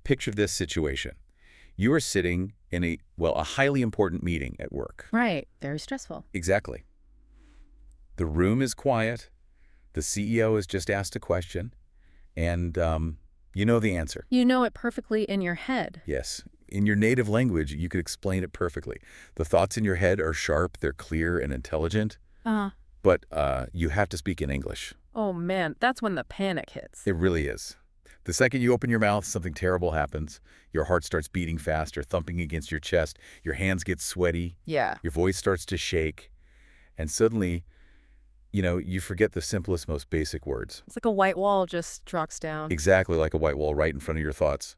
Picture this situation. You are sitting in a highly important meeting at work. Right. Very stressful. Exactly. The room is quiet. The CEO has just asked a question, and you know the answer. You know it perfectly in your head. Yes. In your native language, you could explain it perfectly. The thoughts in your head are sharp, they're clear and intelligent, but you have to speak in English. Oh, man, that's when the panic hits. It really is. The second you open your mouth, something terrible happens. Your heart starts beating faster, thumping against your chest. Your hands get sweaty. Yeah. Your voice starts to shake. And suddenly, you forget the simplest, most basic words. It's like a white wall just drops down. Exactly like a white wall right in front of your thoughts.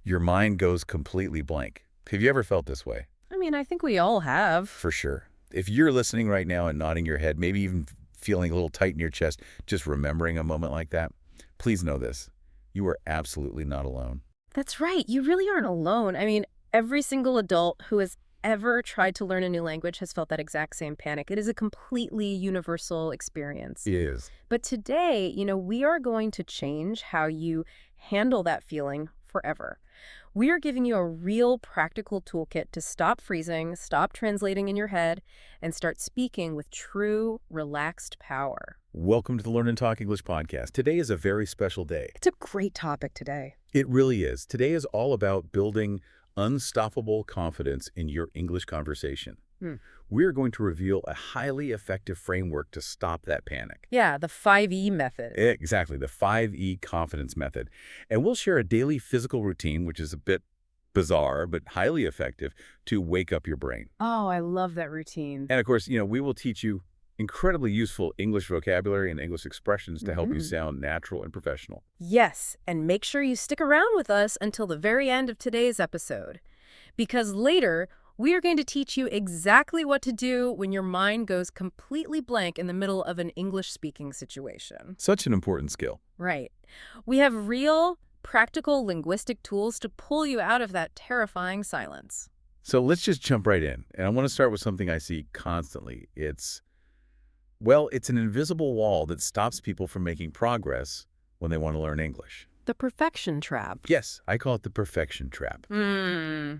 Your mind goes completely blank. Have you ever felt this way? I mean, I think we all have. For sure. If you're listening right now and nodding your head, maybe even feeling a little tight in your chest, just remembering a moment like that, please know this. You are absolutely not alone. That's right. You really aren't alone. I mean, every single adult who has ever tried to learn a new language has felt that exact same panic. It is a completely universal experience. It is. But today, we are going to change how you handle that feeling forever. We are giving you a real practical toolkit to stop freezing, stop translating in your head, and start speaking with true, relaxed power. Welcome to the Learn and Talk English podcast. Today is a very special day. It's a great topic today. It really is. Today is all about building unstoppable confidence in your English conversation. We're going to reveal a highly effective framework to stop that panic. Yeah, the 5E method. Exactly, the 5E confidence method. And we'll share a daily physical routine, which is a bit bizarre but highly effective, to wake up your brain. Oh, I love that routine. And of course, we will teach you incredibly useful English vocabulary and English expressions to help you sound natural and professional. Yes, and make sure you stick around with us until the very end of today's episode. Because later, we are going to teach you exactly what to do when your mind goes completely blank in the middle of an English-speaking situation. Such an important skill. Right. We have real, practical linguistic tools to pull you out of that terrifying silence. So let's just jump right in. And I want to start with something I see constantly. It's an invisible wall that stops people from making progress when they want to learn English. The perfection trap. Yes, I call it the perfection trap.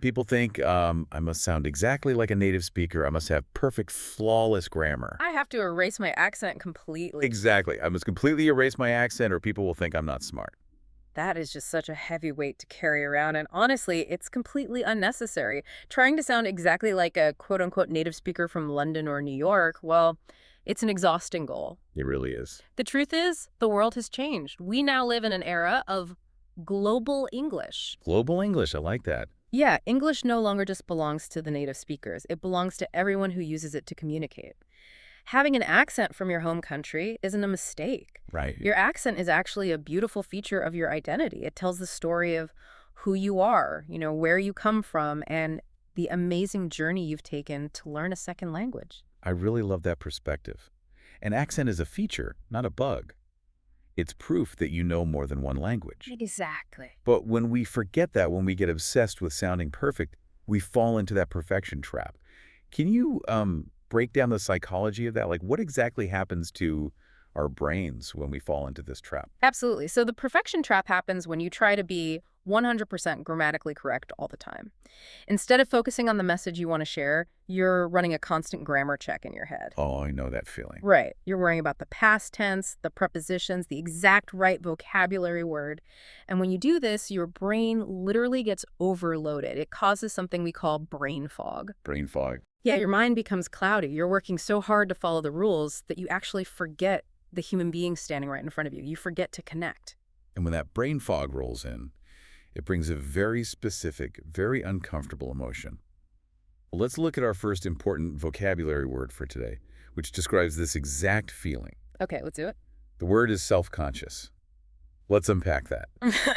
People think I must sound exactly like a native speaker. I must have perfect, flawless grammar. I have to erase my accent completely. Exactly. I must completely erase my accent or people will think I'm not smart. That is just such a heavy weight to carry around, and honestly, it's completely unnecessary. Trying to sound exactly like a quote-unquote native speaker from London or New York, well, it's an exhausting goal. It really is. The truth is, the world has changed. We now live in an era of global English. Global English, I like that. Yeah, English no longer just belongs to the native speakers. It belongs to everyone who uses it to communicate. Having an accent from your home country isn't a mistake. Right. Your accent is actually a beautiful feature of your identity. It tells the story of who you are, where you come from, and the amazing journey you've taken to learn a second language. I really love that perspective. An accent is a feature, not a bug. It's proof that you know more than one language. Exactly. But when we forget that, when we get obsessed with sounding perfect, we fall into that perfection trap. Can you break down the psychology of that? Like, what exactly happens to our brains when we fall into this trap? Absolutely. So the perfection trap happens when you try to be 100% grammatically correct all the time. Instead of focusing on the message you want to share, you're running a constant grammar check in your head. Oh, I know that feeling. Right. You're worrying about the past tense, the prepositions, the exact right vocabulary word. And when you do this, your brain literally gets overloaded. It causes something we call brain fog. Brain fog. Yeah, your mind becomes cloudy. You're working so hard to follow the rules that you actually forget the human being standing right in front of you. You forget to connect. And when that brain fog rolls in, it brings a very specific, very uncomfortable emotion. Well, let's look at our first important vocabulary word for today, which describes this exact feeling. Okay, let's do it. The word is self-conscious. Let's unpack that.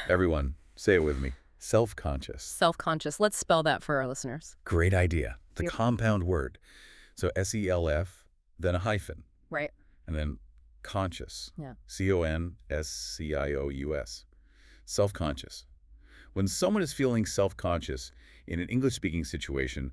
Everyone, say it with me. Self-conscious. Self-conscious. Let's spell that for our listeners. Great idea. The compound word. So S-E-L-F, then a hyphen. Right. And then conscious. Yeah. C-O-N-S-C-I-O-U-S. Self-conscious. When someone is feeling self-conscious in an English-speaking situation,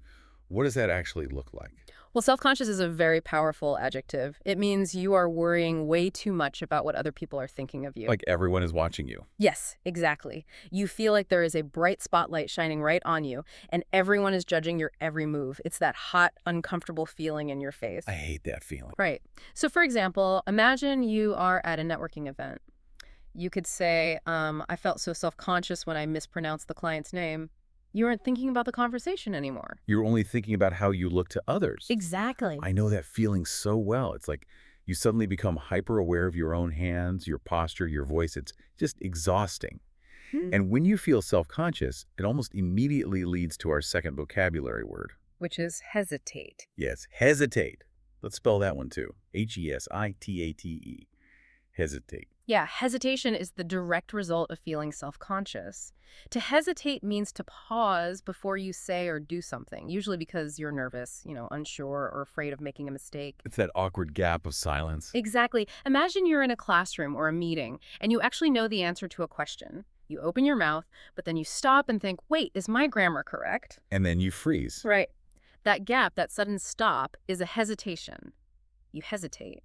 What does that actually look like? Well, self-conscious is a very powerful adjective. It means you are worrying way too much about what other people are thinking of you. Like everyone is watching you. Yes, exactly. You feel like there is a bright spotlight shining right on you, and everyone is judging your every move. It's that hot, uncomfortable feeling in your face. I hate that feeling. Right. So, for example, imagine you are at a networking event. You could say, I felt so self-conscious when I mispronounced the client's name. You aren't thinking about the conversation anymore. You're only thinking about how you look to others. Exactly. I know that feeling so well. It's like you suddenly become hyper aware of your own hands, your posture, your voice. It's just exhausting. And when you feel self-conscious, it almost immediately leads to our second vocabulary word. Which is hesitate. Yes, hesitate. Let's spell that one too. H-E-S-I-T-A-T-E. Hesitate. Yeah, hesitation is the direct result of feeling self-conscious. To hesitate means to pause before you say or do something, usually because you're nervous, unsure or afraid of making a mistake. It's that awkward gap of silence. Exactly. Imagine you're in a classroom or a meeting and you actually know the answer to a question. You open your mouth, but then you stop and think, wait, is my grammar correct? And then you freeze. Right. That gap, that sudden stop, is a hesitation. You hesitate.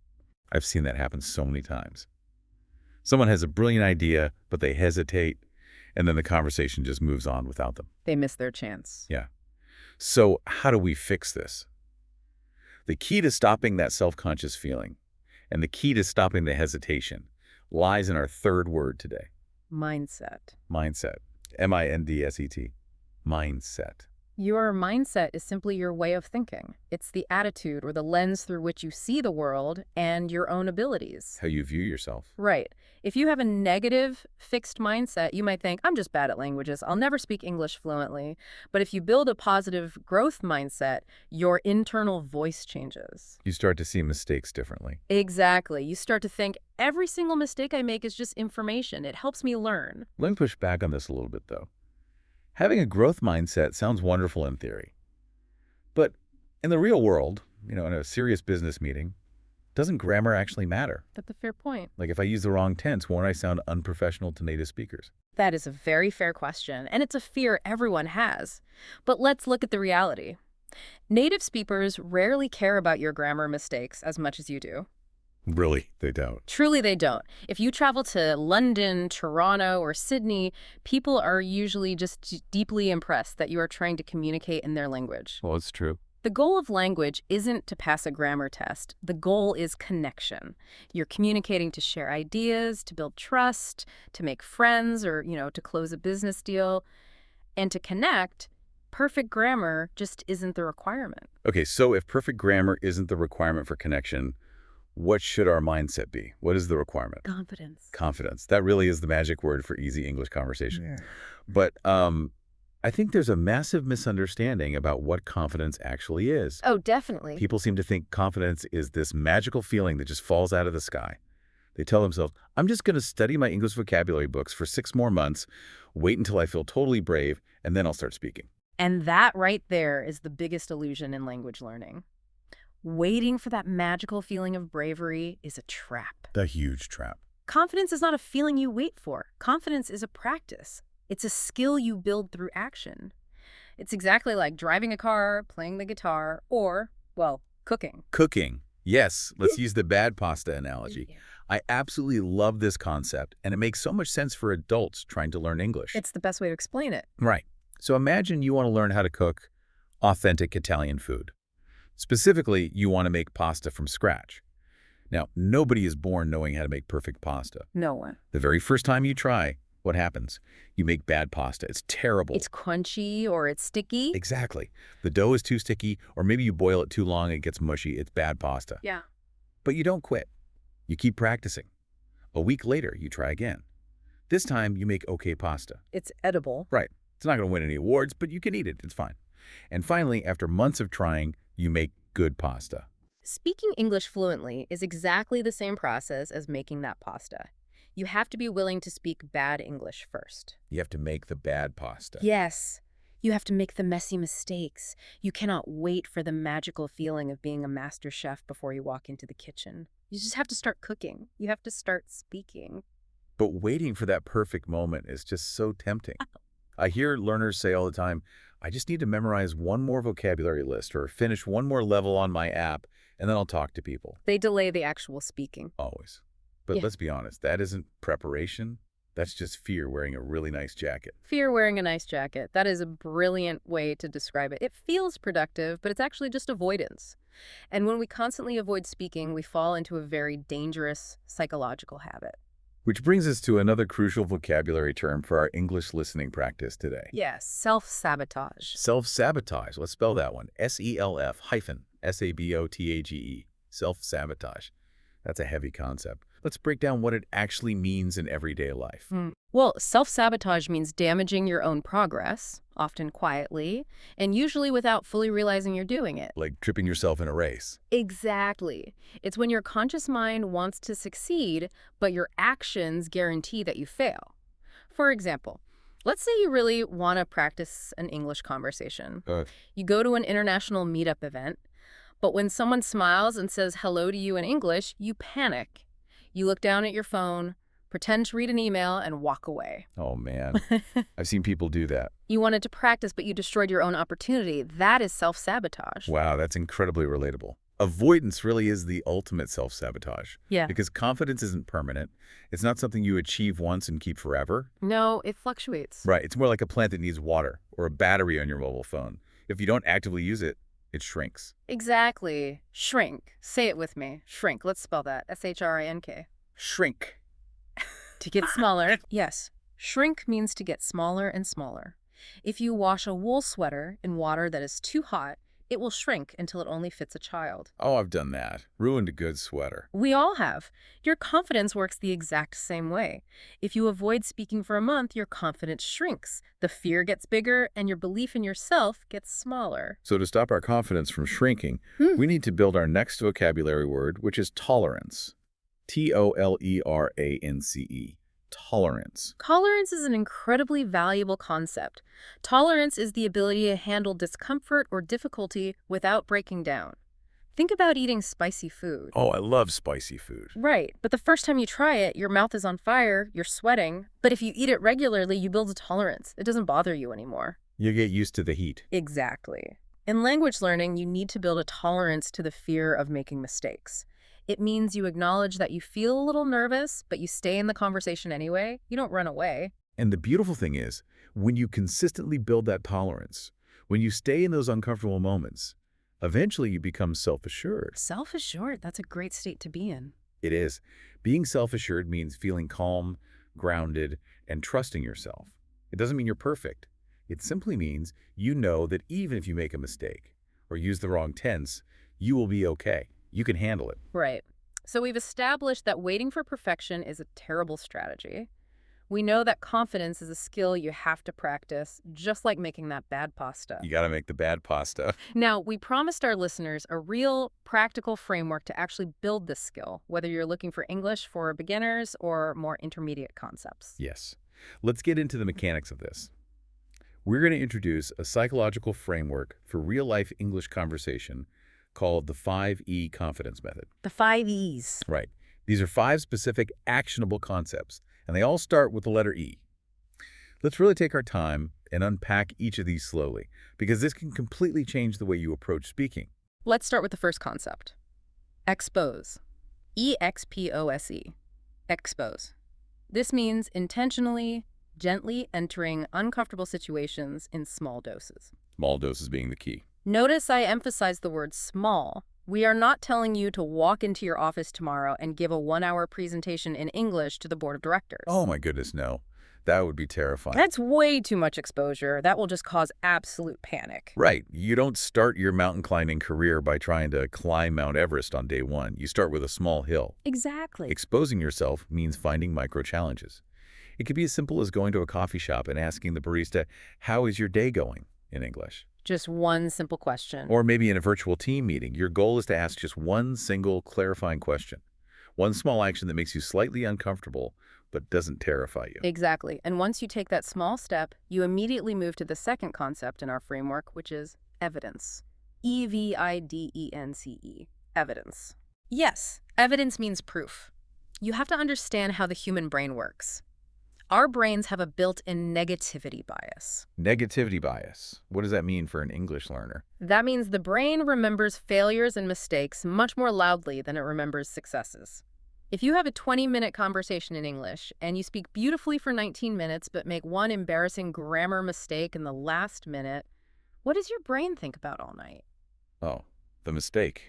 I've seen that happen so many times. Someone has a brilliant idea, but they hesitate, and then the conversation just moves on without them. They miss their chance. Yeah. So how do we fix this? The key to stopping that self-conscious feeling and the key to stopping the hesitation lies in our third word today. Mindset. Mindset. M-I-N-D-S-E-T. Mindset. Your mindset is simply your way of thinking. It's the attitude or the lens through which you see the world and your own abilities. How you view yourself. Right. If you have a negative, fixed mindset, you might think, I'm just bad at languages. I'll never speak English fluently. But if you build a positive growth mindset, your internal voice changes. You start to see mistakes differently. Exactly. You start to think, every single mistake I make is just information. It helps me learn. Let me push back on this a little bit, though. Having a growth mindset sounds wonderful in theory. But in the real world, in a serious business meeting, doesn't grammar actually matter? That's a fair point. Like if I use the wrong tense, won't I sound unprofessional to native speakers? That is a very fair question, and it's a fear everyone has. But let's look at the reality. Native speakers rarely care about your grammar mistakes as much as you do. Really, they don't. Truly, they don't. If you travel to London, Toronto, or Sydney, people are usually just deeply impressed that you are trying to communicate in their language. Well, it's true. The goal of language isn't to pass a grammar test. The goal is connection. You're communicating to share ideas, to build trust, to make friends, or, to close a business deal. And to connect, perfect grammar just isn't the requirement. Okay, so if perfect grammar isn't the requirement for connection, what should our mindset be? What is the requirement? Confidence. Confidence. That really is the magic word for easy English conversation. Yeah. But I think there's a massive misunderstanding about what confidence actually is. Oh, definitely. People seem to think confidence is this magical feeling that just falls out of the sky. They tell themselves, I'm just going to study my English vocabulary books for 6 more months, wait until I feel totally brave, and then I'll start speaking. And that right there is the biggest illusion in language learning. Waiting for that magical feeling of bravery is a trap. The huge trap. Confidence is not a feeling you wait for. Confidence is a practice. It's a skill you build through action. It's exactly like driving a car, playing the guitar, or, well, cooking. Cooking. Yes, let's use the bad pasta analogy. Yeah. I absolutely love this concept, and it makes so much sense for adults trying to learn English. It's the best way to explain it. Right. So imagine you want to learn how to cook authentic Italian food. Specifically, you want to make pasta from scratch. Now, nobody is born knowing how to make perfect pasta. No one. The very first time you try, what happens? You make bad pasta. It's terrible. It's crunchy or it's sticky. Exactly. The dough is too sticky, or maybe you boil it too long and it gets mushy. It's bad pasta. Yeah. But you don't quit. You keep practicing. A week later, you try again. This time, you make okay pasta. It's edible. Right. It's not going to win any awards, but you can eat it. It's fine. And finally, after months of trying, you make good pasta. Speaking English fluently is exactly the same process as making that pasta. You have to be willing to speak bad English first. You have to make the bad pasta. Yes. You have to make the messy mistakes. You cannot wait for the magical feeling of being a master chef before you walk into the kitchen. You just have to start cooking. You have to start speaking. But waiting for that perfect moment is just so tempting. I hear learners say all the time, I just need to memorize one more vocabulary list or finish one more level on my app, and then I'll talk to people. They delay the actual speaking. Always. But Yeah. let's be honest, that isn't preparation. That's just fear wearing a really nice jacket. Fear wearing a nice jacket. That is a brilliant way to describe it. It feels productive, but it's actually just avoidance. And when we constantly avoid speaking, we fall into a very dangerous psychological habit. Which brings us to another crucial vocabulary term for our English listening practice today. Yes, self-sabotage. Self-sabotage. Let's spell that one. SELF-SABOTAGE. Self-sabotage. That's a heavy concept. Let's break down what it actually means in everyday life. Well, self-sabotage means damaging your own progress, often quietly, and usually without fully realizing you're doing it. Like tripping yourself in a race. Exactly. It's when your conscious mind wants to succeed, but your actions guarantee that you fail. For example, let's say you really want to practice an English conversation. You go to an international meetup event, but when someone smiles and says hello to you in English, you panic. You look down at your phone, pretend to read an email, and walk away. Oh, man. I've seen people do that. You wanted to practice, but you destroyed your own opportunity. That is self-sabotage. Wow, that's incredibly relatable. Avoidance really is the ultimate self-sabotage. Yeah. Because confidence isn't permanent. It's not something you achieve once and keep forever. No, it fluctuates. Right. It's more like a plant that needs water or a battery on your mobile phone. If you don't actively use it, it shrinks. Exactly. Shrink. Say it with me. Shrink. Let's spell that. S-H-R-I-N-K. Shrink. To get smaller. Yes. Shrink means to get smaller and smaller. If you wash a wool sweater in water that is too hot, it will shrink until it only fits a child. Oh, I've done that. Ruined a good sweater. We all have. Your confidence works the exact same way. If you avoid speaking for a month, your confidence shrinks. The fear gets bigger, and your belief in yourself gets smaller. So to stop our confidence from shrinking, we need to build our next vocabulary word, which is tolerance. T-O-L-E-R-A-N-C-E. Tolerance. Tolerance is an incredibly valuable concept. Tolerance is the ability to handle discomfort or difficulty without breaking down. Think about eating spicy food. Oh, I love spicy food. Right, but the first time you try it, your mouth is on fire, you're sweating. But if you eat it regularly, you build a tolerance. It doesn't bother you anymore. You get used to the heat. Exactly. In language learning, you need to build a tolerance to the fear of making mistakes. It means you acknowledge that you feel a little nervous, but you stay in the conversation anyway. You don't run away. And the beautiful thing is, when you consistently build that tolerance, when you stay in those uncomfortable moments, eventually you become self-assured. Self-assured, that's a great state to be in. It is. Being self-assured means feeling calm, grounded, and trusting yourself. It doesn't mean you're perfect. It simply means you know that even if you make a mistake or use the wrong tense, you will be okay. You can handle it. Right. So we've established that waiting for perfection is a terrible strategy. We know that confidence is a skill you have to practice, just like making that bad pasta. You got to make the bad pasta. Now, we promised our listeners a real practical framework to actually build this skill, whether you're looking for English for beginners or more intermediate concepts. Yes. Let's get into the mechanics of this. We're going to introduce a psychological framework for real-life English conversation called the 5E confidence method. The 5 E's. Right. These are 5 specific actionable concepts, and they all start with the letter E. Let's really take our time and unpack each of these slowly, because this can completely change the way you approach speaking. Let's start with the first concept. Expose. E-X-P-O-S-E. Expose. This means intentionally, gently entering uncomfortable situations in small doses. Small doses being the key. Notice I emphasize the word small. We are not telling you to walk into your office tomorrow and give a 1-hour presentation in English to the board of directors. Oh my goodness, no. That would be terrifying. That's way too much exposure. That will just cause absolute panic. Right. You don't start your mountain climbing career by trying to climb Mount Everest on day one. You start with a small hill. Exactly. Exposing yourself means finding micro challenges. It could be as simple as going to a coffee shop and asking the barista, "How is your day going?" in English. Just one simple question. Or maybe in a virtual team meeting, your goal is to ask just one single clarifying question. One small action that makes you slightly uncomfortable, but doesn't terrify you. Exactly. And once you take that small step, you immediately move to the second concept in our framework, which is evidence. E-V-I-D-E-N-C-E. Evidence. Yes, evidence means proof. You have to understand how the human brain works. Our brains have a built-in negativity bias. Negativity bias. What does that mean for an English learner? That means the brain remembers failures and mistakes much more loudly than it remembers successes. If you have a 20-minute conversation in English and you speak beautifully for 19 minutes but make one embarrassing grammar mistake in the last minute, what does your brain think about all night? Oh, the mistake.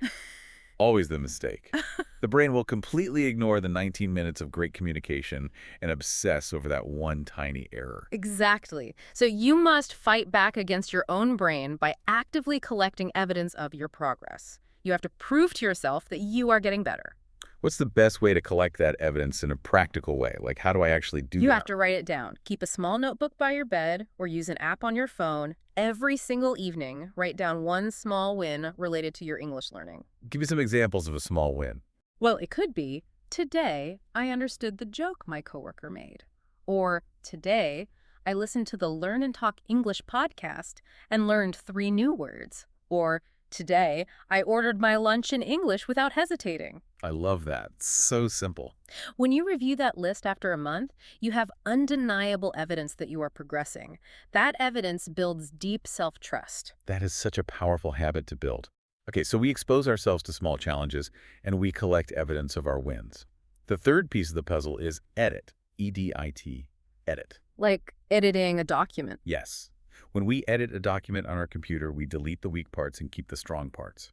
Always the mistake. The brain will completely ignore the 19 minutes of great communication and obsess over that one tiny error. Exactly. So you must fight back against your own brain by actively collecting evidence of your progress. You have to prove to yourself that you are getting better. What's the best way to collect that evidence in a practical way? Like, how do I actually do You that? have to write it down. Keep a small notebook by your bed or use an app on your phone. Every single evening, write down one small win related to your English learning. Give me some examples of a small win. Well, it could be, today I understood the joke my coworker made. Or, today I listened to the Learn and Talk English podcast and learned 3 new words. Or, today I ordered my lunch in English without hesitating. I love that. So simple. When you review that list after a month, you have undeniable evidence that you are progressing. That evidence builds deep self-trust. That is such a powerful habit to build. Okay, so we expose ourselves to small challenges and we collect evidence of our wins. The third piece of the puzzle is edit. E-D-I-T. Edit. Like editing a document. Yes. When we edit a document on our computer, we delete the weak parts and keep the strong parts.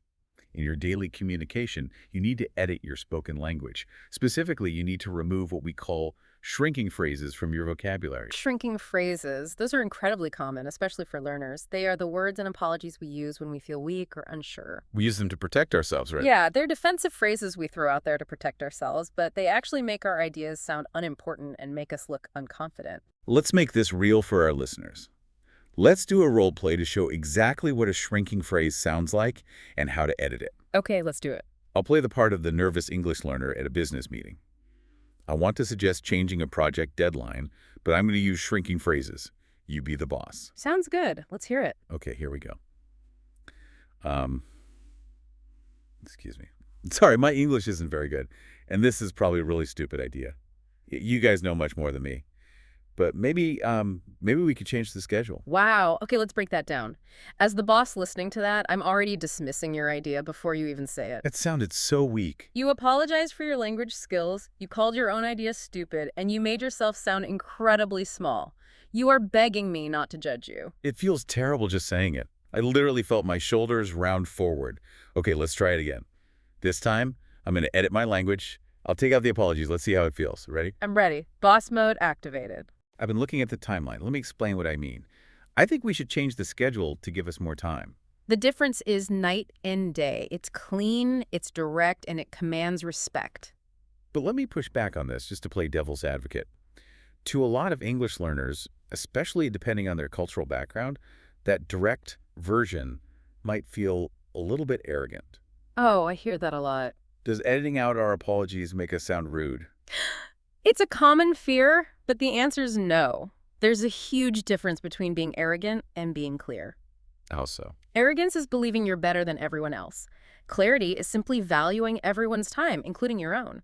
In your daily communication, you need to edit your spoken language. Specifically, you need to remove what we call shrinking phrases from your vocabulary. Shrinking phrases, those are incredibly common, especially for learners. They are the words and apologies we use when we feel weak or unsure. We use them to protect ourselves, right? Yeah, they're defensive phrases we throw out there to protect ourselves, but they actually make our ideas sound unimportant and make us look unconfident. Let's make this real for our listeners. Let's do a role play to show exactly what a shrinking phrase sounds like and how to edit it. Okay, let's do it. I'll play the part of the nervous English learner at a business meeting. I want to suggest changing a project deadline, but I'm going to use shrinking phrases. You be the boss. Sounds good. Let's hear it. Okay, here we go. Excuse me. Sorry, my English isn't very good, and this is probably a really stupid idea. You guys know much more than me. But maybe we could change the schedule. Wow. Okay, let's break that down. As the boss listening to that, I'm already dismissing your idea before you even say it. That sounded so weak. You apologized for your language skills, you called your own idea stupid, and you made yourself sound incredibly small. You are begging me not to judge you. It feels terrible just saying it. I literally felt my shoulders round forward. Okay, let's try it again. This time, I'm going to edit my language. I'll take out the apologies. Let's see how it feels. Ready? I'm ready. Boss mode activated. I've been looking at the timeline. Let me explain what I mean. I think we should change the schedule to give us more time. The difference is night and day. It's clean, it's direct, and it commands respect. But let me push back on this just to play devil's advocate. To a lot of English learners, especially depending on their cultural background, that direct version might feel a little bit arrogant. Oh, I hear that a lot. Does editing out our apologies make us sound rude? It's a common fear, but the answer is no. There's a huge difference between being arrogant and being clear. How so? Arrogance is believing you're better than everyone else. Clarity is simply valuing everyone's time, including your own.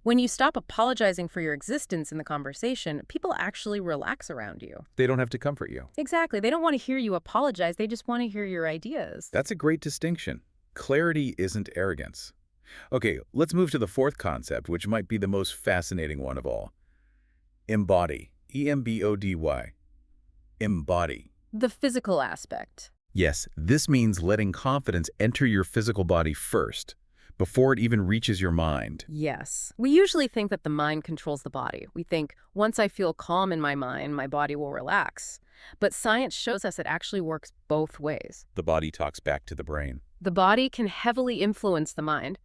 When you stop apologizing for your existence in the conversation, people actually relax around you. They don't have to comfort you. Exactly. They don't want to hear you apologize. They just want to hear your ideas. That's a great distinction. Clarity isn't arrogance. Okay, let's move to the fourth concept, which might be the most fascinating one of all. Embody. E-M-B-O-D-Y. Embody. The physical aspect. Yes, this means letting confidence enter your physical body first, before it even reaches your mind. Yes. We usually think that the mind controls the body. We think, once I feel calm in my mind, my body will relax. But science shows us it actually works both ways. The body talks back to the brain. The body can heavily influence the mind.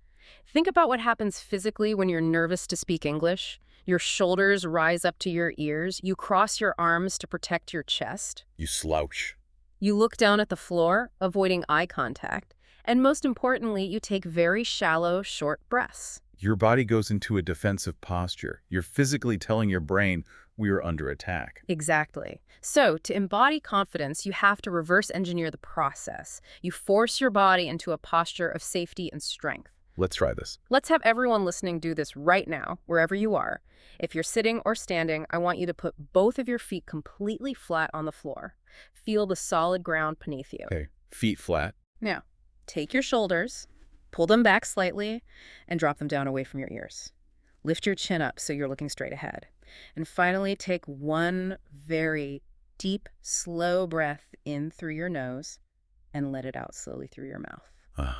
Think about what happens physically when you're nervous to speak English. Your shoulders rise up to your ears. You cross your arms to protect your chest. You slouch. You look down at the floor, avoiding eye contact. And most importantly, you take very shallow, short breaths. Your body goes into a defensive posture. You're physically telling your brain, we are under attack. Exactly. So, to embody confidence, you have to reverse engineer the process. You force your body into a posture of safety and strength. Let's try this. Let's have everyone listening do this right now, wherever you are. If you're sitting or standing, I want you to put both of your feet completely flat on the floor. Feel the solid ground beneath you. Okay, feet flat. Now, take your shoulders, pull them back slightly, and drop them down away from your ears. Lift your chin up so you're looking straight ahead. And finally, take one very deep, slow breath in through your nose and let it out slowly through your mouth.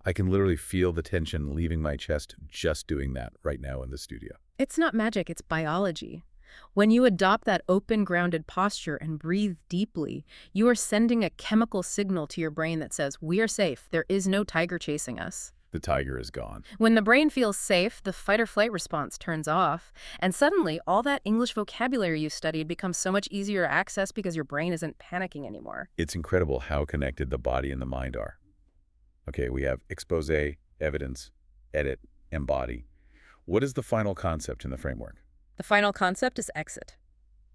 I can literally feel the tension leaving my chest just doing that right now in the studio. It's not magic, it's biology. When you adopt that open, grounded posture and breathe deeply, you are sending a chemical signal to your brain that says, we are safe, there is no tiger chasing us. The tiger is gone. When the brain feels safe, the fight or flight response turns off, and suddenly all that English vocabulary you studied becomes so much easier to access because your brain isn't panicking anymore. It's incredible how connected the body and the mind are. Okay, we have expose, evidence, edit, embody. What is the final concept in the framework? The final concept is exit.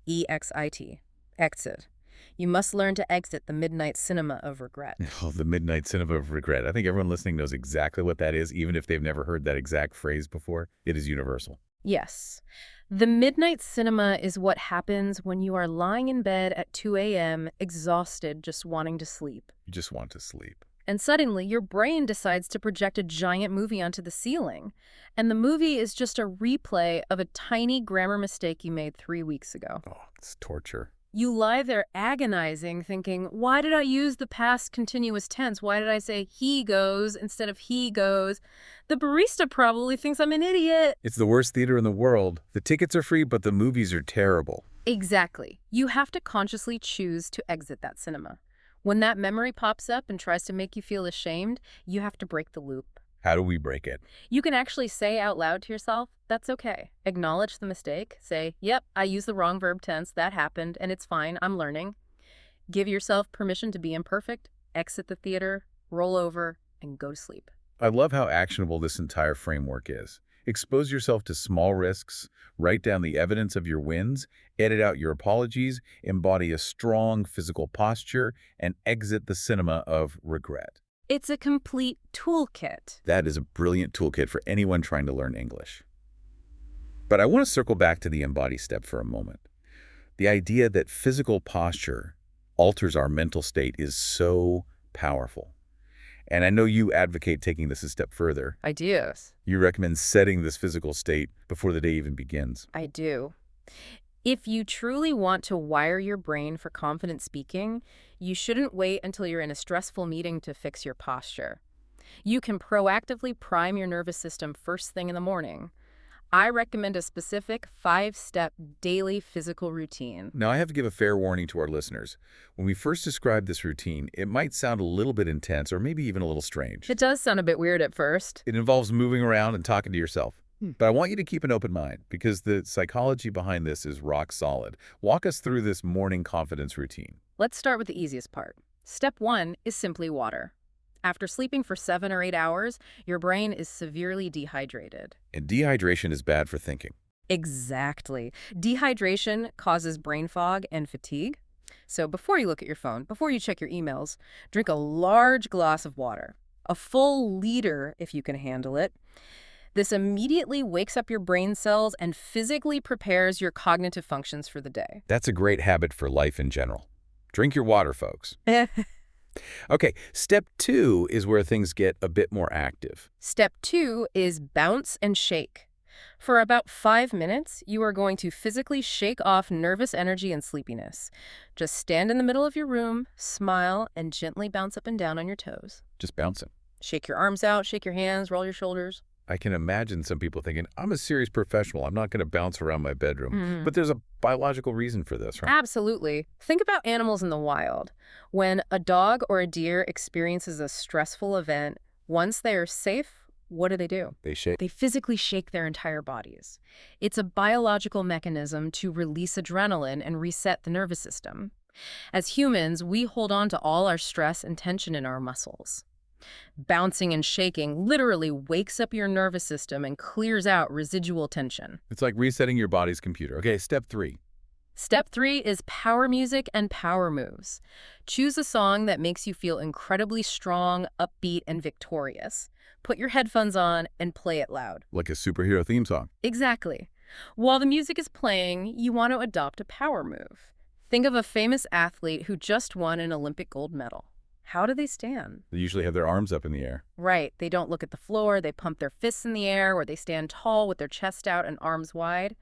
E-X-I-T. Exit. You must learn to exit the midnight cinema of regret. Oh, the midnight cinema of regret. I think everyone listening knows exactly what that is, even if they've never heard that exact phrase before. It is universal. Yes. The midnight cinema is what happens when you are lying in bed at 2 a.m., exhausted, just wanting to sleep. You just want to sleep. And suddenly, your brain decides to project a giant movie onto the ceiling. And the movie is just a replay of a tiny grammar mistake you made 3 weeks ago. Oh, it's torture. You lie there agonizing, thinking, why did I use the past continuous tense? Why did I say he goes instead of he goes? The barista probably thinks I'm an idiot. It's the worst theater in the world. The tickets are free, but the movies are terrible. Exactly. You have to consciously choose to exit that cinema. When that memory pops up and tries to make you feel ashamed, you have to break the loop. How do we break it? You can actually say out loud to yourself, that's okay. Acknowledge the mistake. Say, yep, I used the wrong verb tense. That happened, and it's fine. I'm learning. Give yourself permission to be imperfect. Exit the theater, roll over, and go to sleep. I love how actionable this entire framework is. Expose yourself to small risks, write down the evidence of your wins, edit out your apologies, embody a strong physical posture, and exit the cinema of regret. It's a complete toolkit. That is a brilliant toolkit for anyone trying to learn English. But I want to circle back to the embody step for a moment. The idea that physical posture alters our mental state is so powerful. And I know you advocate taking this a step further. Ideas. You recommend setting this physical state before the day even begins. I do. If you truly want to wire your brain for confident speaking, you shouldn't wait until you're in a stressful meeting to fix your posture. You can proactively prime your nervous system first thing in the morning. I recommend a specific 5-step daily physical routine. Now, I have to give a fair warning to our listeners. When we first describe this routine, it might sound a little bit intense or maybe even a little strange. It does sound a bit weird at first. It involves moving around and talking to yourself. But I want you to keep an open mind because the psychology behind this is rock solid. Walk us through this morning confidence routine. Let's start with the easiest part. Step 1 is simply water. After sleeping for 7 or 8 hours, your brain is severely dehydrated. And dehydration is bad for thinking. Exactly. Dehydration causes brain fog and fatigue. So before you look at your phone, before you check your emails, drink a large glass of water. A full liter if you can handle it. This immediately wakes up your brain cells and physically prepares your cognitive functions for the day. That's a great habit for life in general. Drink your water, folks. Okay, step 2 is where things get a bit more active. Step 2 is bounce and shake. For about 5 minutes, you are going to physically shake off nervous energy and sleepiness. Just stand in the middle of your room, smile, and gently bounce up and down on your toes. Just bouncing. Shake your arms out, shake your hands, roll your shoulders. I can imagine some people thinking, I'm a serious professional. I'm not going to bounce around my bedroom. But there's a biological reason for this, right? Absolutely. Think about animals in the wild. When a dog or a deer experiences a stressful event, once they are safe, what do? They shake. They physically shake their entire bodies. It's a biological mechanism to release adrenaline and reset the nervous system. As humans, we hold on to all our stress and tension in our muscles. Bouncing and shaking literally wakes up your nervous system and clears out residual tension. It's like resetting your body's computer. Okay, step 3. Step 3 is power music and power moves. Choose a song that makes you feel incredibly strong, upbeat, and victorious. Put your headphones on and play it loud. Like a superhero theme song. Exactly. While the music is playing, you want to adopt a power move. Think of a famous athlete who just won an Olympic gold medal. How do they stand? They usually have their arms up in the air. Right, they don't look at the floor, they pump their fists in the air, or they stand tall with their chest out and arms wide.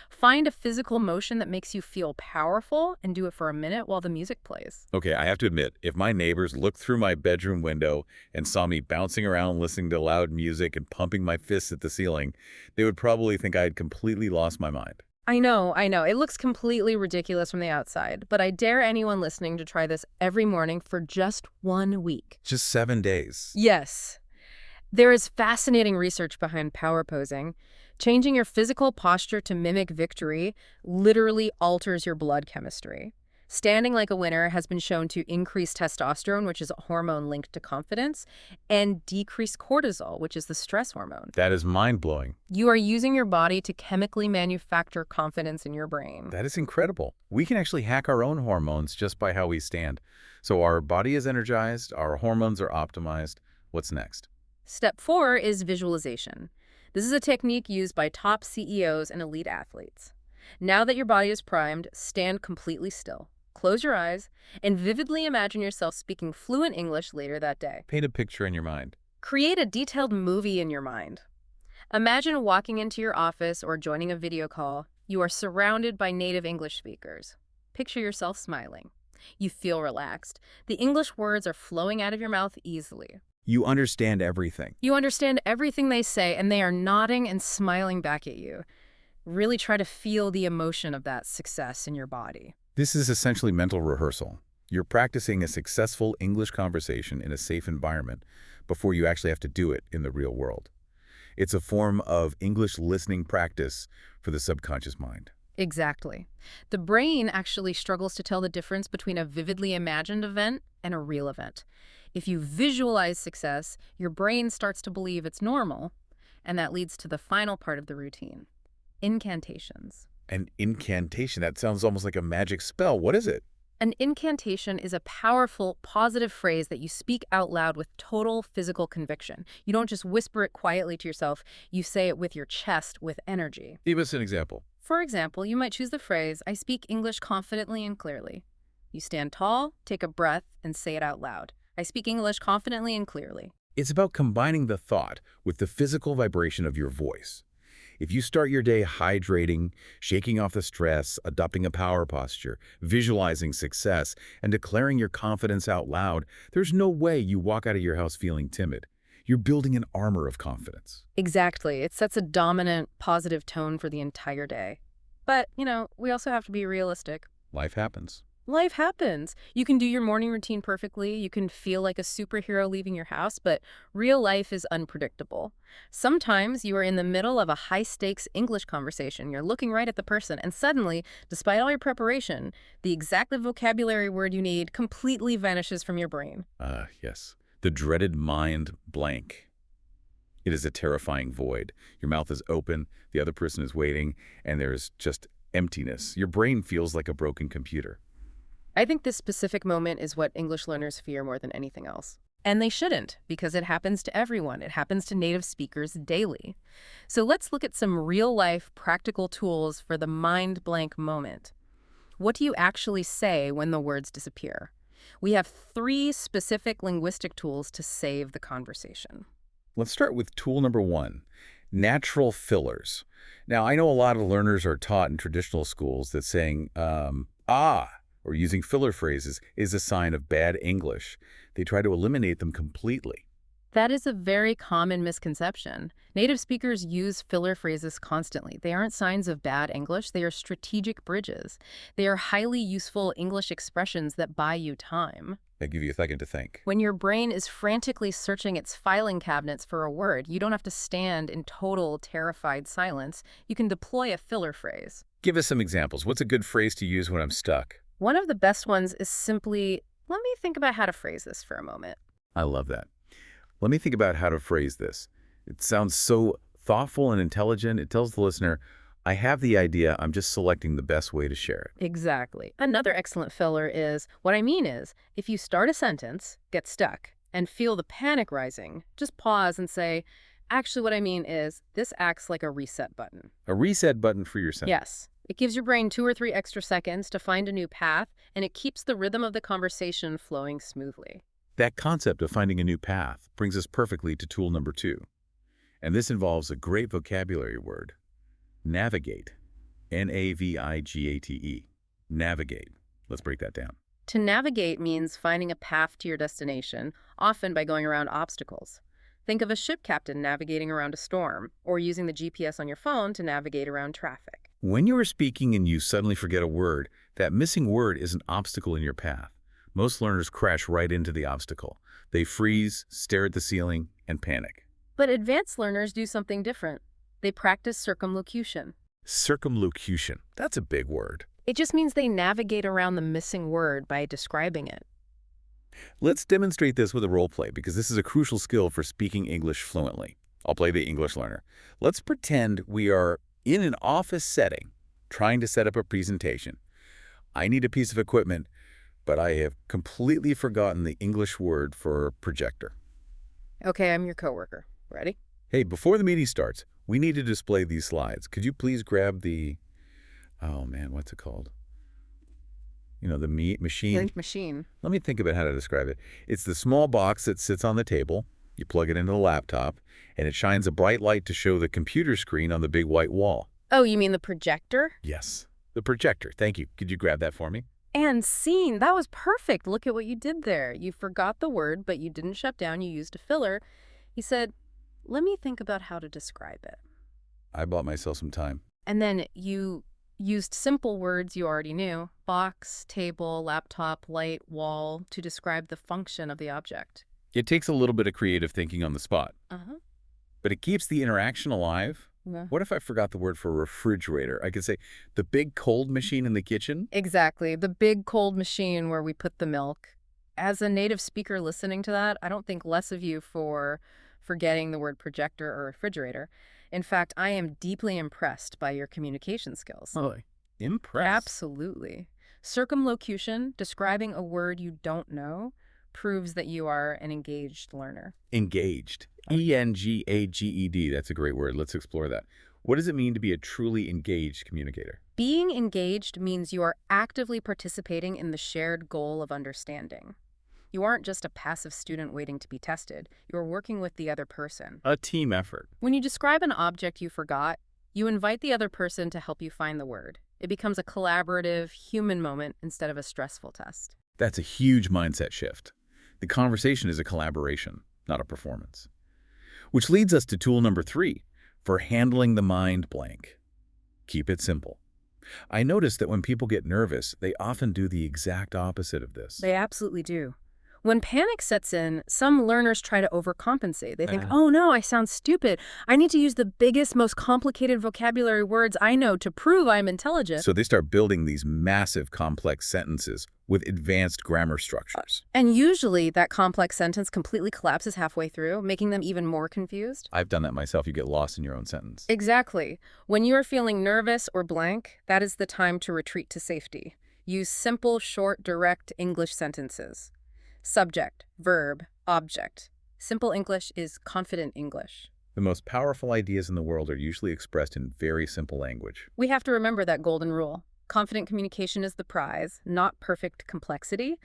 Find a physical motion that makes you feel powerful and do it for a minute while the music plays. Okay, I have to admit, if my neighbors looked through my bedroom window and saw me bouncing around listening to loud music and pumping my fists at the ceiling, they would probably think I had completely lost my mind. I know. It looks completely ridiculous from the outside, but I dare anyone listening to try this every morning for just 1 week. Just 7 days. Yes. There is fascinating research behind power posing. Changing your physical posture to mimic victory literally alters your blood chemistry. Standing like a winner has been shown to increase testosterone, which is a hormone linked to confidence, and decrease cortisol, which is the stress hormone. That is mind-blowing. You are using your body to chemically manufacture confidence in your brain. That is incredible. We can actually hack our own hormones just by how we stand. So our body is energized, our hormones are optimized. What's next? Step 4 is visualization. This is a technique used by top CEOs and elite athletes. Now that your body is primed, stand completely still. Close your eyes and vividly imagine yourself speaking fluent English later that day. Paint a picture in your mind. Create a detailed movie in your mind. Imagine walking into your office or joining a video call. You are surrounded by native English speakers. Picture yourself smiling. You feel relaxed. The English words are flowing out of your mouth easily. You understand everything. You understand everything they say, and they are nodding and smiling back at you. Really try to feel the emotion of that success in your body. This is essentially mental rehearsal. You're practicing a successful English conversation in a safe environment before you actually have to do it in the real world. It's a form of English listening practice for the subconscious mind. Exactly. The brain actually struggles to tell the difference between a vividly imagined event and a real event. If you visualize success, your brain starts to believe it's normal, and that leads to the final part of the routine. Incantations. An incantation, that sounds almost like a magic spell. What is it? An incantation is a powerful, positive phrase that you speak out loud with total physical conviction. You don't just whisper it quietly to yourself, you say it with your chest, with energy. Give us an example. For example, you might choose the phrase, "I speak English confidently and clearly." You stand tall, take a breath, and say it out loud. "I speak English confidently and clearly." It's about combining the thought with the physical vibration of your voice. If you start your day hydrating, shaking off the stress, adopting a power posture, visualizing success, and declaring your confidence out loud, there's no way you walk out of your house feeling timid. You're building an armor of confidence. Exactly. It sets a dominant, positive tone for the entire day. But, we also have to be realistic. Life happens. Life happens. You can do your morning routine perfectly. You can feel like a superhero leaving your house, but real life is unpredictable. Sometimes you are in the middle of a high-stakes English conversation. You're looking right at the person, and suddenly, despite all your preparation, the exact vocabulary word you need completely vanishes from your brain. Yes. The dreaded mind blank. It is a terrifying void. Your mouth is open, the other person is waiting, and there's just emptiness. Your brain feels like a broken computer. I think this specific moment is what English learners fear more than anything else. And they shouldn't, because it happens to everyone. It happens to native speakers daily. So let's look at some real-life practical tools for the mind blank moment. What do you actually say when the words disappear? We have 3 specific linguistic tools to save the conversation. Let's start with tool number 1, natural fillers. Now, I know a lot of learners are taught in traditional schools that saying, or using filler phrases is a sign of bad English. They try to eliminate them completely. That is a very common misconception. Native speakers use filler phrases constantly. They aren't signs of bad English. They are strategic bridges. They are highly useful English expressions that buy you time. They give you a second to think. When your brain is frantically searching its filing cabinets for a word, you don't have to stand in total terrified silence. You can deploy a filler phrase. Give us some examples. What's a good phrase to use when I'm stuck? One of the best ones is simply, "Let me think about how to phrase this for a moment." I love that. Let me think about how to phrase this. It sounds so thoughtful and intelligent. It tells the listener, I have the idea, I'm just selecting the best way to share it. Exactly. Another excellent filler is, what I mean is, if you start a sentence, get stuck, and feel the panic rising, just pause and say, actually, what I mean is, this acts like a reset button. A reset button for your sentence. Yes. It gives your brain 2 or 3 extra seconds to find a new path, and it keeps the rhythm of the conversation flowing smoothly. That concept of finding a new path brings us perfectly to tool number 2. And this involves a great vocabulary word. Navigate. N-A-V-I-G-A-T-E. Navigate. Let's break that down. To navigate means finding a path to your destination, often by going around obstacles. Think of a ship captain navigating around a storm, or using the GPS on your phone to navigate around traffic. When you are speaking and you suddenly forget a word, that missing word is an obstacle in your path. Most learners crash right into the obstacle. They freeze, stare at the ceiling, and panic. But advanced learners do something different. They practice circumlocution. Circumlocution. That's a big word. It just means they navigate around the missing word by describing it. Let's demonstrate this with a role play because this is a crucial skill for speaking English fluently. I'll play the English learner. Let's pretend we are in an office setting trying to set up a presentation. I need a piece of equipment, but I have completely forgotten the English word for projector. Okay, I'm your coworker. Ready? Hey, before the meeting starts, we need to display these slides. Could you please grab the, oh man, what's it called? You know, the machine. Machine. Let me think about how to describe it. It's the small box that sits on the table. You plug it into the laptop, and it shines a bright light to show the computer screen on the big white wall. Oh, you mean the projector? Yes, the projector. Thank you. Could you grab that for me? And scene. That was perfect. Look at what you did there. You forgot the word, but you didn't shut down. You used a filler. He said, let me think about how to describe it. I bought myself some time. And then you used simple words you already knew, box, table, laptop, light, wall, to describe the function of the object. It takes a little bit of creative thinking on the spot, but it keeps the interaction alive. Yeah. What if I forgot the word for refrigerator? I could say the big cold machine in the kitchen. Exactly. The big cold machine where we put the milk. As a native speaker listening to that, I don't think less of you for forgetting the word projector or refrigerator. In fact, I am deeply impressed by your communication skills. Oh, impressed. Absolutely. Circumlocution, describing a word you don't know, proves that you are an engaged learner. Engaged. E-N-G-A-G-E-D. That's a great word. Let's explore that. What does it mean to be a truly engaged communicator? Being engaged means you are actively participating in the shared goal of understanding. You aren't just a passive student waiting to be tested. You're working with the other person. A team effort. When you describe an object you forgot, you invite the other person to help you find the word. It becomes a collaborative, human moment instead of a stressful test. That's a huge mindset shift. The conversation is a collaboration, not a performance. Which leads us to tool number 3, for handling the mind blank. Keep it simple. I notice that when people get nervous, they often do the exact opposite of this. They absolutely do. When panic sets in, some learners try to overcompensate. They think, oh no, I sound stupid. I need to use the biggest, most complicated vocabulary words I know to prove I'm intelligent. So they start building these massive, complex sentences with advanced grammar structures. And usually that complex sentence completely collapses halfway through, making them even more confused. I've done that myself. You get lost in your own sentence. Exactly. When you are feeling nervous or blank, that is the time to retreat to safety. Use simple, short, direct English sentences. Subject, verb, object. Simple English is confident English. The most powerful ideas in the world are usually expressed in very simple language. We have to remember that golden rule. Confident communication is the prize, not perfect complexity.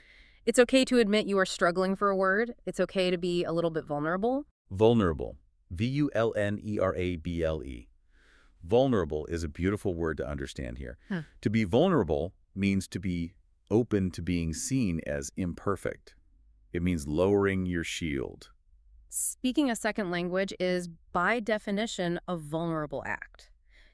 It's okay to admit you are struggling for a word. It's okay to be a little bit vulnerable. Vulnerable. V-U-L-N-E-R-A-B-L-E. Vulnerable is a beautiful word to understand here. To be vulnerable means to be open to being seen as imperfect. It means lowering your shield. Speaking a second language is, by definition, a vulnerable act.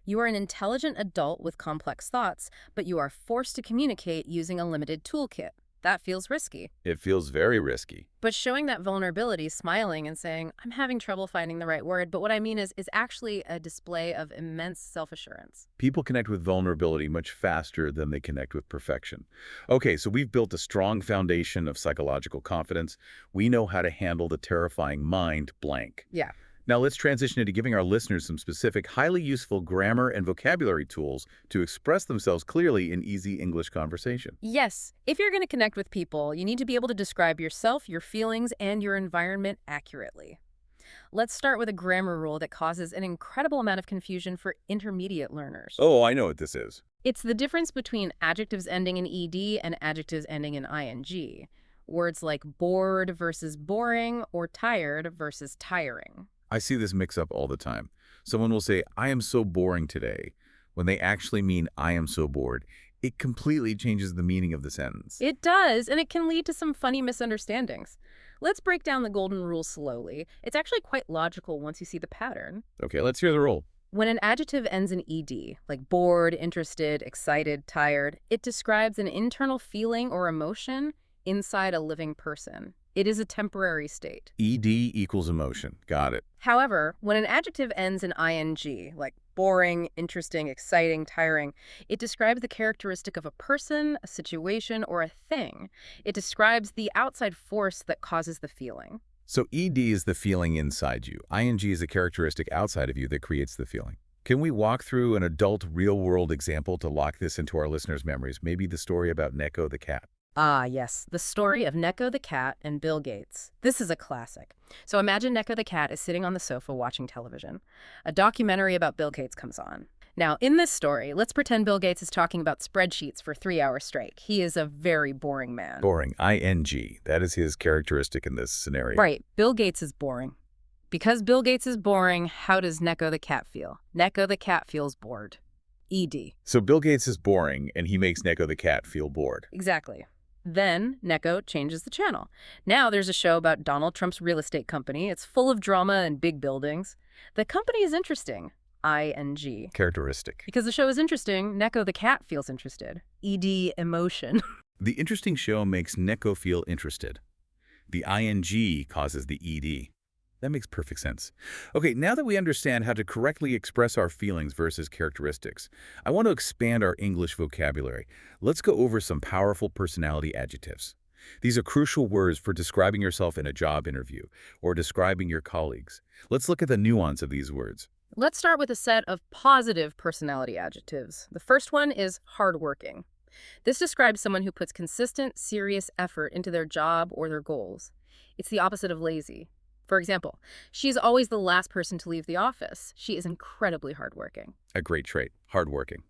You are an intelligent adult with complex thoughts, but you are forced to communicate using a limited toolkit. That feels risky. It feels very risky. But showing that vulnerability, smiling and saying, I'm having trouble finding the right word, but what I mean is actually a display of immense self-assurance. People connect with vulnerability much faster than they connect with perfection. Okay, so we've built a strong foundation of psychological confidence. We know how to handle the terrifying mind blank. Yeah. Now let's transition into giving our listeners some specific, highly useful grammar and vocabulary tools to express themselves clearly in easy English conversation. Yes, if you're going to connect with people, you need to be able to describe yourself, your feelings, and your environment accurately. Let's start with a grammar rule that causes an incredible amount of confusion for intermediate learners. Oh, I know what this is. It's the difference between adjectives ending in ed and adjectives ending in ing. Words like bored versus boring or tired versus tiring. I see this mix up all the time. Someone will say, I am so boring today, when they actually mean I am so bored. It completely changes the meaning of the sentence. It does, and it can lead to some funny misunderstandings. Let's break down the golden rule slowly. It's actually quite logical once you see the pattern. Okay, let's hear the rule. When an adjective ends in ed, like bored, interested, excited, tired, it describes an internal feeling or emotion inside a living person. It is a temporary state. ED equals emotion. Got it. However, when an adjective ends in ing, like boring, interesting, exciting, tiring, it describes the characteristic of a person, a situation, or a thing. It describes the outside force that causes the feeling. So ED is the feeling inside you. ING is a characteristic outside of you that creates the feeling. Can we walk through an adult real-world example to lock this into our listeners' memories? Maybe the story about Neko the cat. Ah, yes, the story of Neko the cat and Bill Gates. This is a classic. So imagine Neko the cat is sitting on the sofa watching television. A documentary about Bill Gates comes on. Now, in this story, let's pretend Bill Gates is talking about spreadsheets for 3 hours straight. He is a very boring man. Boring. ING. That is his characteristic in this scenario. Right. Bill Gates is boring. Because Bill Gates is boring, how does Neko the cat feel? Neko the cat feels bored. ED. So Bill Gates is boring, and he makes Neko the cat feel bored. Exactly. Then Neko changes the channel. Now there's a show about Donald Trump's real estate company. It's full of drama and big buildings. The company is interesting. ING. Characteristic. Because the show is interesting, Neko the cat feels interested. ED, emotion. The interesting show makes Neko feel interested. The ING causes the ED. That makes perfect sense. Okay, now that we understand how to correctly express our feelings versus characteristics, I want to expand our English vocabulary. Let's go over some powerful personality adjectives. These are crucial words for describing yourself in a job interview or describing your colleagues. Let's look at the nuance of these words. Let's start with a set of positive personality adjectives. The first one is hardworking. This describes someone who puts consistent, serious effort into their job or their goals. It's the opposite of lazy. For example, she's always the last person to leave the office. She is incredibly hardworking. A great trait, hardworking.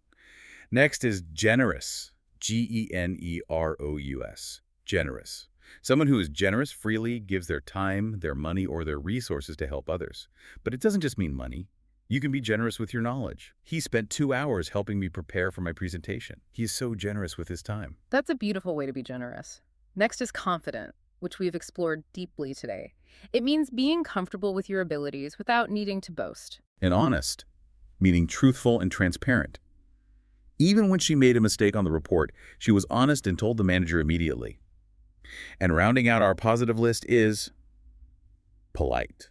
Next is generous, Generous, generous. Someone who is generous freely gives their time, their money, or their resources to help others. But it doesn't just mean money. You can be generous with your knowledge. He spent 2 hours helping me prepare for my presentation. He is so generous with his time. That's a beautiful way to be generous. Next is confident, which we've explored deeply today. It means being comfortable with your abilities without needing to boast. And honest, meaning truthful and transparent. Even when she made a mistake on the report, she was honest and told the manager immediately. And rounding out our positive list is polite.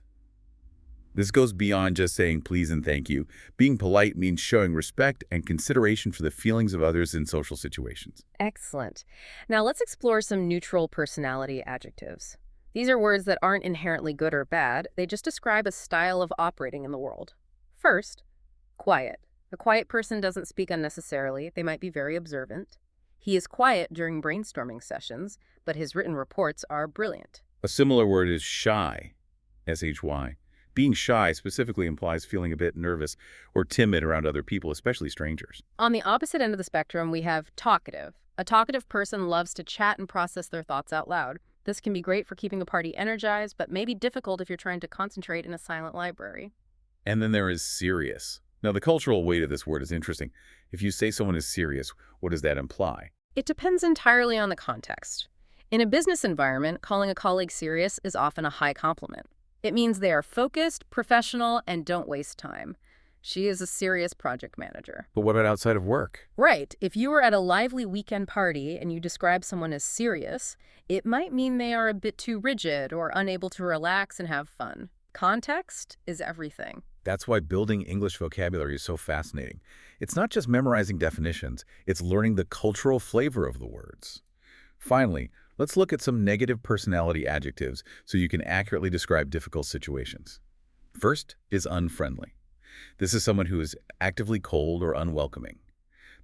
This goes beyond just saying please and thank you. Being polite means showing respect and consideration for the feelings of others in social situations. Excellent. Now let's explore some neutral personality adjectives. These are words that aren't inherently good or bad. They just describe a style of operating in the world. First, quiet. A quiet person doesn't speak unnecessarily. They might be very observant. He is quiet during brainstorming sessions, but his written reports are brilliant. A similar word is shy, S-H-Y. Being shy specifically implies feeling a bit nervous or timid around other people, especially strangers. On the opposite end of the spectrum, we have talkative. A talkative person loves to chat and process their thoughts out loud. This can be great for keeping a party energized, but may be difficult if you're trying to concentrate in a silent library. And then there is serious. Now, the cultural weight of this word is interesting. If you say someone is serious, what does that imply? It depends entirely on the context. In a business environment, calling a colleague serious is often a high compliment. It means they are focused, professional, and don't waste time. She is a serious project manager. But what about outside of work? Right. If you were at a lively weekend party and you describe someone as serious, it might mean they are a bit too rigid or unable to relax and have fun. Context is everything. That's why building English vocabulary is so fascinating. It's not just memorizing definitions, it's learning the cultural flavor of the words. Finally, let's look at some negative personality adjectives so you can accurately describe difficult situations. First is unfriendly. This is someone who is actively cold or unwelcoming.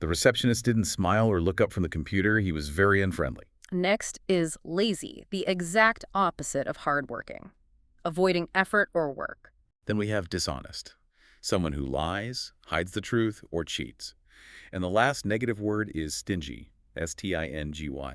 The receptionist didn't smile or look up from the computer. He was very unfriendly. Next is lazy, the exact opposite of hardworking, avoiding effort or work. Then we have dishonest. Someone who lies, hides the truth, or cheats. And the last negative word is stingy, S-T-I-N-G-Y,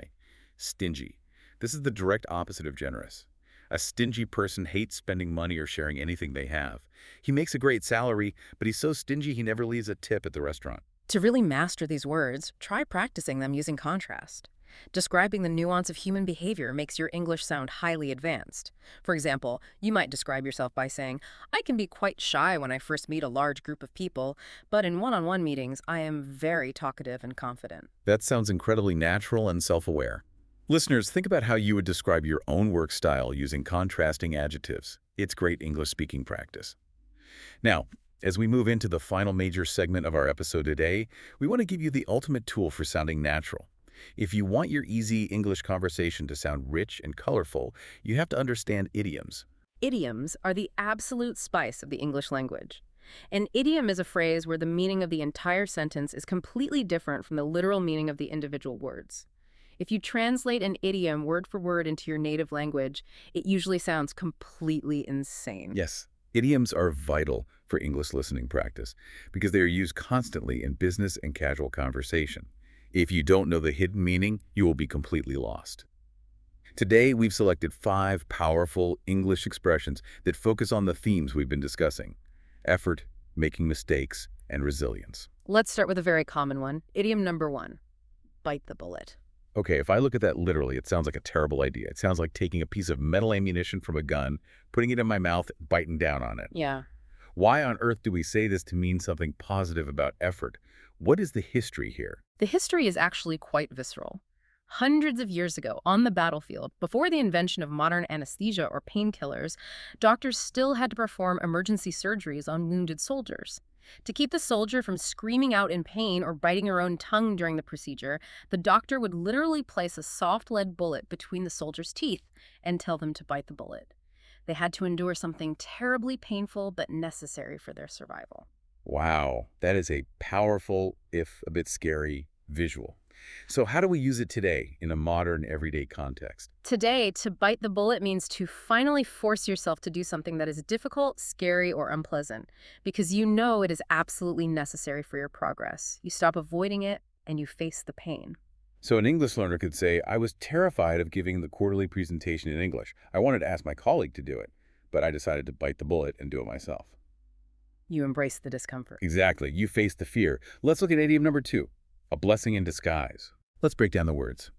stingy. This is the direct opposite of generous. A stingy person hates spending money or sharing anything they have. He makes a great salary, but he's so stingy he never leaves a tip at the restaurant. To really master these words, try practicing them using contrast. Describing the nuance of human behavior makes your English sound highly advanced. For example, you might describe yourself by saying, I can be quite shy when I first meet a large group of people, but in one-on-one meetings, I am very talkative and confident. That sounds incredibly natural and self-aware. Listeners, think about how you would describe your own work style using contrasting adjectives. It's great English speaking practice. Now, as we move into the final major segment of our episode today, we want to give you the ultimate tool for sounding natural. If you want your easy English conversation to sound rich and colorful, you have to understand idioms. Idioms are the absolute spice of the English language. An idiom is a phrase where the meaning of the entire sentence is completely different from the literal meaning of the individual words. If you translate an idiom word for word into your native language, it usually sounds completely insane. Yes, idioms are vital for English listening practice because they are used constantly in business and casual conversation. If you don't know the hidden meaning, you will be completely lost. Today, we've selected 5 powerful English expressions that focus on the themes we've been discussing: effort, making mistakes, and resilience. Let's start with a very common one. Idiom number 1, bite the bullet. Okay, if I look at that literally, it sounds like a terrible idea. It sounds like taking a piece of metal ammunition from a gun, putting it in my mouth, biting down on it. Yeah. Why on earth do we say this to mean something positive about effort? What is the history here? The history is actually quite visceral. Hundreds of years ago, on the battlefield, before the invention of modern anesthesia or painkillers, doctors still had to perform emergency surgeries on wounded soldiers. To keep the soldier from screaming out in pain or biting her own tongue during the procedure, the doctor would literally place a soft lead bullet between the soldier's teeth and tell them to bite the bullet. They had to endure something terribly painful but necessary for their survival. Wow, that is a powerful, if a bit scary, visual. So how do we use it today in a modern, everyday context? Today, to bite the bullet means to finally force yourself to do something that is difficult, scary, or unpleasant, because you know it is absolutely necessary for your progress. You stop avoiding it, and you face the pain. So an English learner could say, I was terrified of giving the quarterly presentation in English. I wanted to ask my colleague to do it, but I decided to bite the bullet and do it myself. You embrace the discomfort. Exactly. You face the fear. Let's look at idiom number 2, a blessing in disguise. Let's break down the words.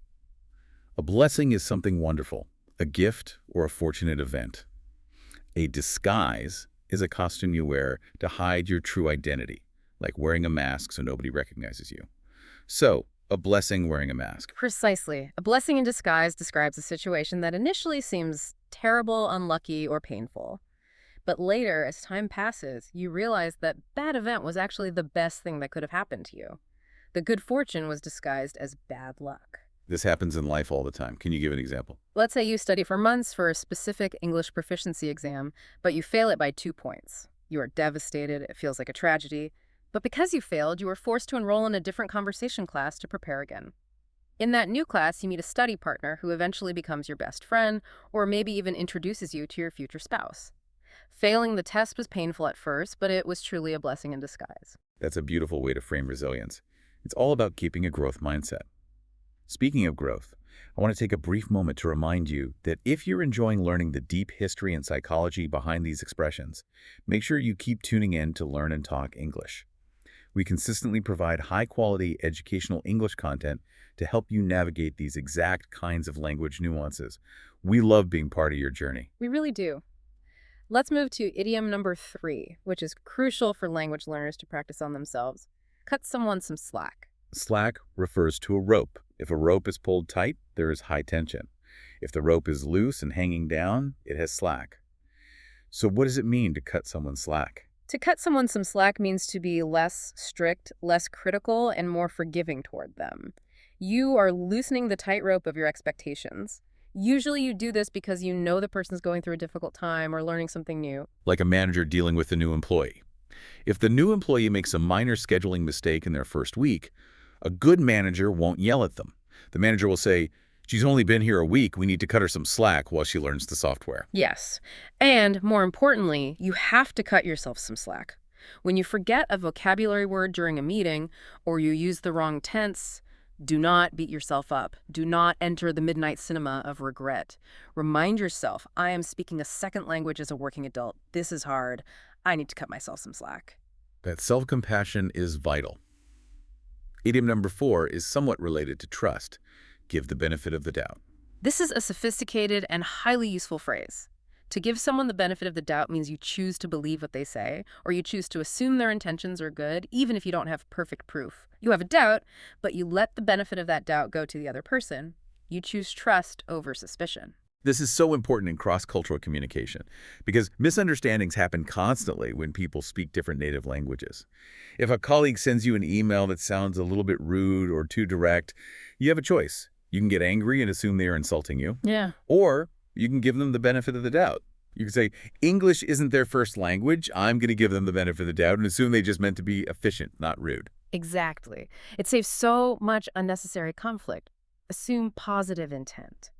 A blessing is something wonderful, a gift or a fortunate event. A disguise is a costume you wear to hide your true identity, like wearing a mask so nobody recognizes you. So, a blessing wearing a mask. Precisely. A blessing in disguise describes a situation that initially seems terrible, unlucky, or painful. But later, as time passes, you realize that bad event was actually the best thing that could have happened to you. The good fortune was disguised as bad luck. This happens in life all the time. Can you give an example? Let's say you study for months for a specific English proficiency exam, but you fail it by 2 points. You are devastated, it feels like a tragedy. But because you failed, you were forced to enroll in a different conversation class to prepare again. In that new class, you meet a study partner who eventually becomes your best friend, or maybe even introduces you to your future spouse. Failing the test was painful at first, but it was truly a blessing in disguise. That's a beautiful way to frame resilience. It's all about keeping a growth mindset. Speaking of growth, I want to take a brief moment to remind you that if you're enjoying learning the deep history and psychology behind these expressions, make sure you keep tuning in to Learn and Talk English. We consistently provide high-quality educational English content to help you navigate these exact kinds of language nuances. We love being part of your journey. We really do. Let's move to idiom number 3, which is crucial for language learners to practice on themselves. Cut someone some slack. Slack refers to a rope. If a rope is pulled tight, there is high tension. If the rope is loose and hanging down, it has slack. So what does it mean to cut someone slack? To cut someone some slack means to be less strict, less critical, and more forgiving toward them. You are loosening the tightrope of your expectations. Usually you do this because you know the person's going through a difficult time or learning something new. Like a manager dealing with a new employee. If the new employee makes a minor scheduling mistake in their first week, a good manager won't yell at them. The manager will say, "She's only been here a week. We need to cut her some slack while she learns the software." Yes. And more importantly, you have to cut yourself some slack. When you forget a vocabulary word during a meeting or you use the wrong tense, do not beat yourself up. Do not enter the midnight cinema of regret. Remind yourself, I am speaking a second language as a working adult. This is hard. I need to cut myself some slack. That self-compassion is vital. Idiom number 4 is somewhat related to trust. Give the benefit of the doubt. This is a sophisticated and highly useful phrase. To give someone the benefit of the doubt means you choose to believe what they say, or you choose to assume their intentions are good, even if you don't have perfect proof. You have a doubt, but you let the benefit of that doubt go to the other person. You choose trust over suspicion. This is so important in cross-cultural communication because misunderstandings happen constantly when people speak different native languages. If a colleague sends you an email that sounds a little bit rude or too direct, you have a choice. You can get angry and assume they are insulting you. Yeah. Or you can give them the benefit of the doubt. You can say, English isn't their first language. I'm going to give them the benefit of the doubt and assume they just meant to be efficient, not rude. Exactly. It saves so much unnecessary conflict. Assume positive intent.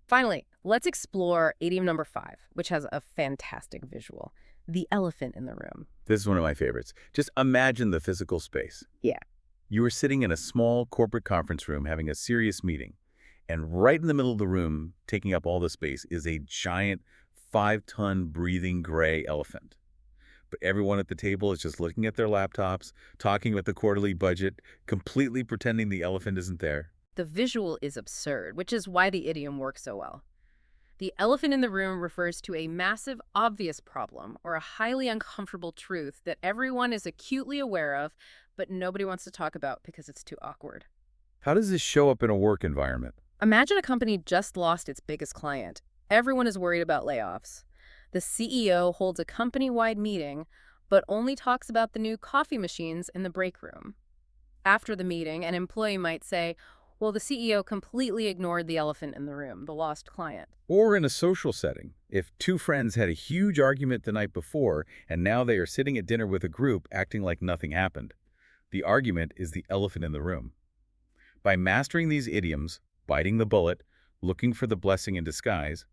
Finally, let's explore idiom number 5, which has a fantastic visual. The elephant in the room. This is one of my favorites. Just imagine the physical space. Yeah. You are sitting in a small corporate conference room having a serious meeting. And right in the middle of the room, taking up all the space, is a giant 5-ton breathing gray elephant. But everyone at the table is just looking at their laptops, talking about the quarterly budget, completely pretending the elephant isn't there. The visual is absurd, which is why the idiom works so well. The elephant in the room refers to a massive, obvious problem or a highly uncomfortable truth that everyone is acutely aware of, but nobody wants to talk about because it's too awkward. How does this show up in a work environment? Imagine a company just lost its biggest client. Everyone is worried about layoffs. The CEO holds a company-wide meeting, but only talks about the new coffee machines in the break room. After the meeting, an employee might say, well, the CEO completely ignored the elephant in the room, the lost client. Or in a social setting, if two friends had a huge argument the night before and now they are sitting at dinner with a group acting like nothing happened. The argument is the elephant in the room. By mastering these idioms, biting the bullet, looking for the blessing in disguise,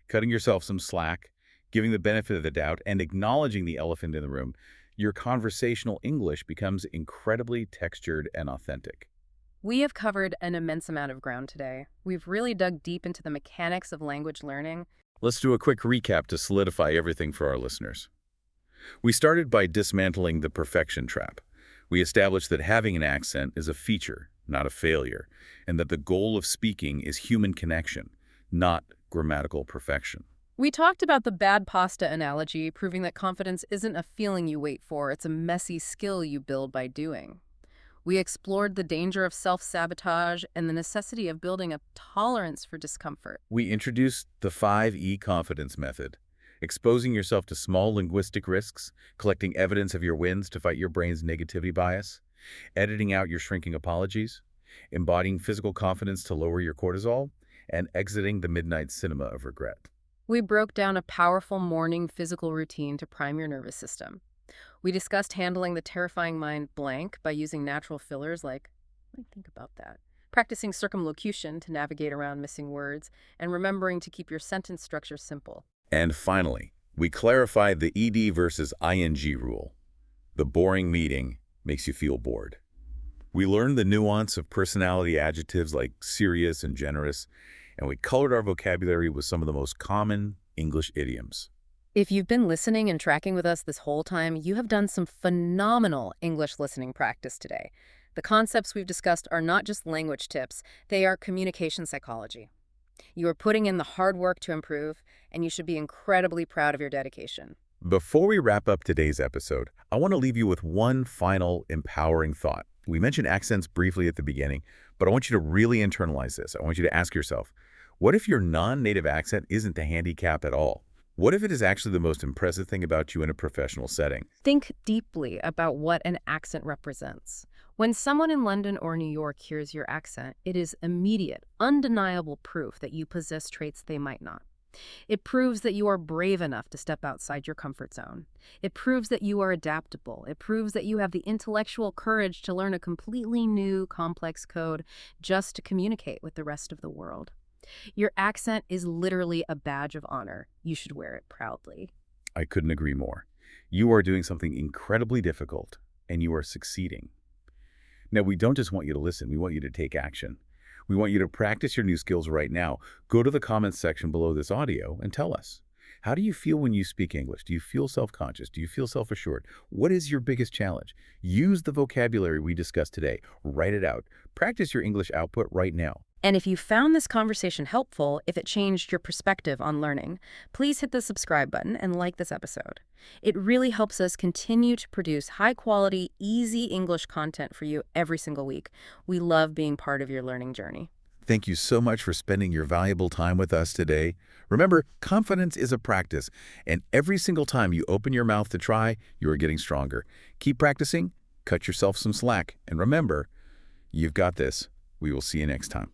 cutting yourself some slack, giving the benefit of the doubt, and acknowledging the elephant in the room, your conversational English becomes incredibly textured and authentic. We have covered an immense amount of ground today. We've really dug deep into the mechanics of language learning. Let's do a quick recap to solidify everything for our listeners. We started by dismantling the perfection trap. We established that having an accent is a feature, not a failure, and that the goal of speaking is human connection, not grammatical perfection. We talked about the bad pasta analogy, proving that confidence isn't a feeling you wait for, it's a messy skill you build by doing. We explored the danger of self-sabotage and the necessity of building a tolerance for discomfort. We introduced the 5E confidence method, exposing yourself to small linguistic risks, collecting evidence of your wins to fight your brain's negativity bias, editing out your shrinking apologies, embodying physical confidence to lower your cortisol, and exiting the midnight cinema of regret. We broke down a powerful morning physical routine to prime your nervous system. We discussed handling the terrifying mind blank by using natural fillers like, think about that, practicing circumlocution to navigate around missing words, and remembering to keep your sentence structure simple. And finally, we clarified the ED versus ING rule. The boring meeting makes you feel bored. We learned the nuance of personality adjectives like serious and generous, and we colored our vocabulary with some of the most common English idioms. If you've been listening and tracking with us this whole time, you have done some phenomenal English listening practice today. The concepts we've discussed are not just language tips, they are communication psychology. You are putting in the hard work to improve, and you should be incredibly proud of your dedication. Before we wrap up today's episode, I want to leave you with one final empowering thought. We mentioned accents briefly at the beginning, but I want you to really internalize this. I want you to ask yourself, what if your non-native accent isn't a handicap at all? What if it is actually the most impressive thing about you in a professional setting? Think deeply about what an accent represents. When someone in London or New York hears your accent, it is immediate, undeniable proof that you possess traits they might not. It proves that you are brave enough to step outside your comfort zone. It proves that you are adaptable. It proves that you have the intellectual courage to learn a completely new, complex code just to communicate with the rest of the world. Your accent is literally a badge of honor. You should wear it proudly. I couldn't agree more. You are doing something incredibly difficult, and you are succeeding. Now, we don't just want you to listen, we want you to take action. We want you to practice your new skills right now. Go to the comments section below this audio and tell us. How do you feel when you speak English? Do you feel self-conscious? Do you feel self-assured? What is your biggest challenge? Use the vocabulary we discussed today. Write it out. Practice your English output right now. And if you found this conversation helpful, if it changed your perspective on learning, please hit the subscribe button and like this episode. It really helps us continue to produce high-quality, easy English content for you every single week. We love being part of your learning journey. Thank you so much for spending your valuable time with us today. Remember, confidence is a practice, and every single time you open your mouth to try, you are getting stronger. Keep practicing, cut yourself some slack, and remember, you've got this. We will see you next time.